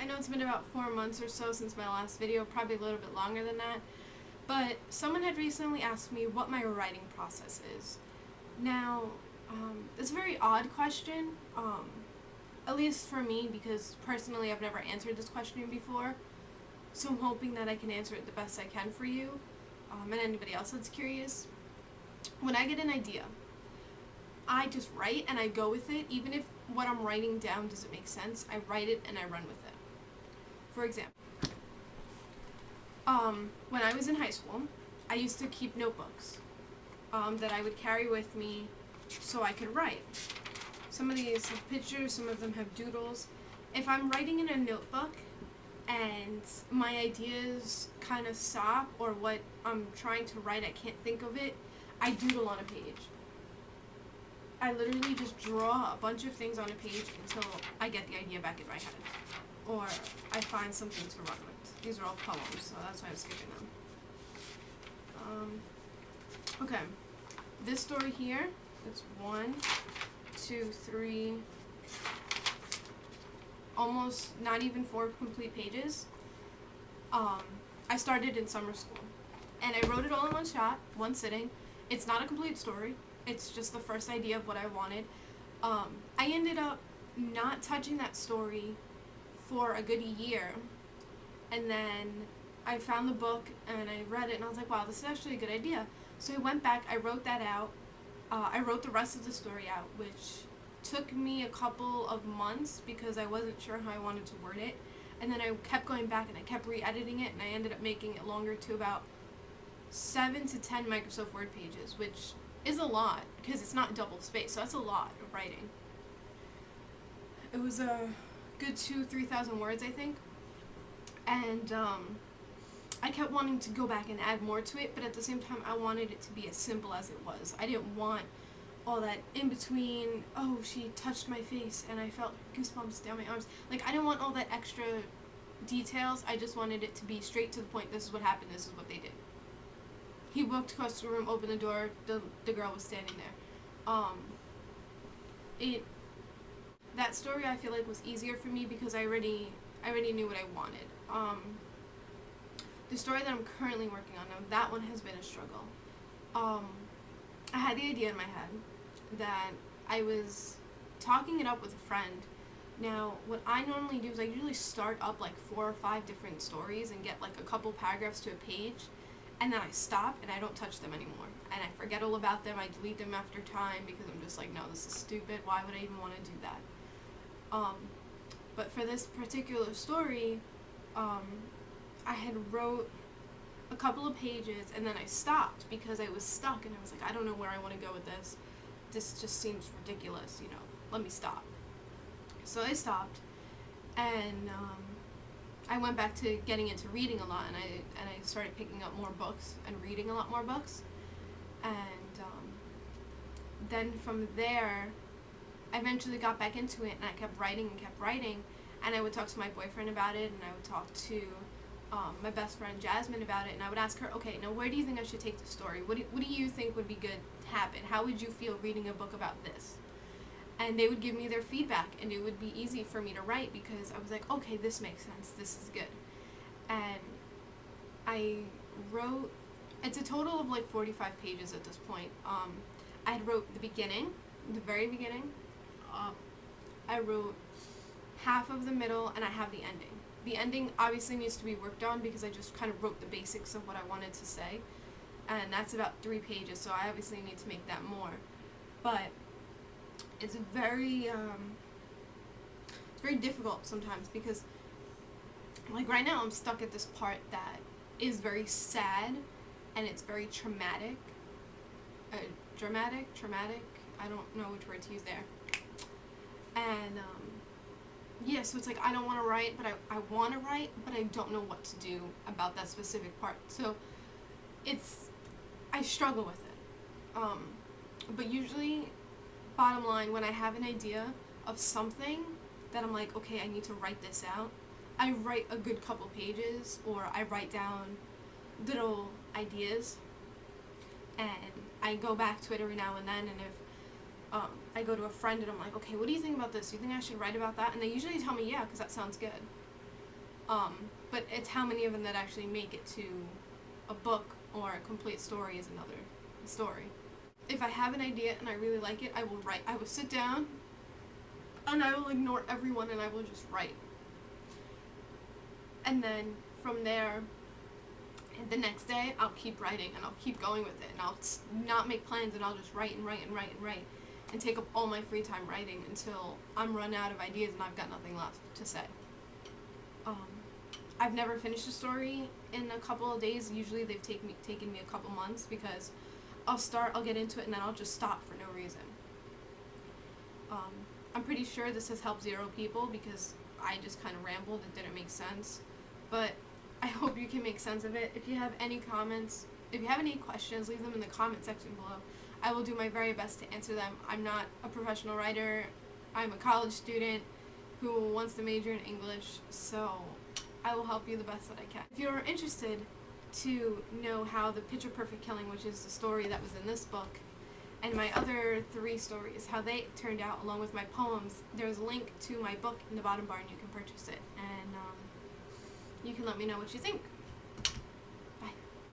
I know it's been about 4 months or so since my last video, probably a little bit longer than that, but someone had recently asked me what my writing process is. Now, it's a very odd question, at least for me, because personally I've never answered this question before, so I'm hoping that I can answer it the best I can for you, and anybody else that's curious. When I get an idea, I just write and I go with it, even if what I'm writing down doesn't make sense. I write it and I run with it. For example, when I was in high school, I used to keep notebooks that I would carry with me so I could write. Some of these have pictures, some of them have doodles. If I'm writing in a notebook and my ideas kind of stop, or what I'm trying to write, I can't think of it, I doodle on a page. I literally just draw a bunch of things on a page until I get the idea back in my head, or I find something to run with. These are all poems, so that's why I'm skipping them. Okay, this story here, it's 1, 2, 3, almost not even 4 complete pages. I started in summer school, and I wrote it all in one shot, one sitting. It's not a complete story. It's just the first idea of what I wanted. I ended up not touching that story for a good year, and then I found the book and I read it and I was like, wow, this is actually a good idea. So I went back, I wrote that out. I wrote the rest of the story out, which took me a couple of months because I wasn't sure how I wanted to word it. And then I kept going back and I kept re-editing it, and I ended up making it longer to about 7 to 10 Microsoft Word pages, which is a lot because it's not double spaced, so that's a lot of writing. It was a good 2,000-3,000 words, I think. And I kept wanting to go back and add more to it, but at the same time I wanted it to be as simple as it was. I didn't want all that in between, oh, she touched my face and I felt goosebumps down my arms. Like, I didn't want all that extra details. I just wanted it to be straight to the point. This is what happened, this is what they did. He walked across the room, opened the door, the girl was standing there. That story I feel like was easier for me because I already knew what I wanted. The story that I'm currently working on now, that one has been a struggle. I had the idea in my head that I was talking it up with a friend. Now, what I normally do is I usually start up like 4 or 5 different stories and get like a couple paragraphs to a page, and then I stop and I don't touch them anymore. And I forget all about them, I delete them after time because I'm just like, no, this is stupid, why would I even want to do that? But for this particular story, I had wrote a couple of pages and then I stopped because I was stuck and I was like, I don't know where I want to go with this. This just seems ridiculous, let me stop. So I stopped, and I went back to getting into reading a lot, and I started picking up more books and reading a lot more books. And then from there, I eventually got back into it, and I kept writing, and I would talk to my boyfriend about it, and I would talk to my best friend Jasmine about it, and I would ask her, okay, now where do you think I should take the story? What do you think would be good to happen? How would you feel reading a book about this? And they would give me their feedback, and it would be easy for me to write because I was like, okay, this makes sense, this is good. And I wrote, it's a total of like 45 pages at this point. I had wrote the beginning, the very beginning. I wrote half of the middle, and I have the ending. The ending obviously needs to be worked on because I just kind of wrote the basics of what I wanted to say, and that's about 3 pages, so I obviously need to make that more. But it's very difficult sometimes because, like, right now I'm stuck at this part that is very sad and it's very traumatic. Dramatic, I don't know which word to use there. And yeah, so it's like I don't want to write, but I want to write, but I don't know what to do about that specific part. So I struggle with it. But usually, bottom line, when I have an idea of something that I'm like, okay, I need to write this out, I write a good couple pages, or I write down little ideas, and I go back to it every now and then, and if I go to a friend and I'm like, okay, what do you think about this? Do you think I should write about that? And they usually tell me, yeah, because that sounds good. But it's how many of them that actually make it to a book or a complete story is another story. If I have an idea and I really like it, I will write. I will sit down and I will ignore everyone and I will just write. And then from there, the next day, I'll keep writing and I'll keep going with it, and I'll not make plans, and I'll just write and write and write and write and take up all my free time writing until I'm run out of ideas and I've got nothing left to say. I've never finished a story in a couple of days. Usually they've taken me a couple months, because I'll get into it, and then I'll just stop for no reason. I'm pretty sure this has helped 0 people, because I just kind of rambled. It didn't make sense. But I hope you can make sense of it. If you have any comments, if you have any questions, leave them in the comment section below. I will do my very best to answer them. I'm not a professional writer. I'm a college student who wants to major in English, so I will help you the best that I can. If you're interested to know how the Picture Perfect Killing, which is the story that was in this book, and my other 3 stories, how they turned out along with my poems, there's a link to my book in the bottom bar and you can purchase it. And you can let me know what you think.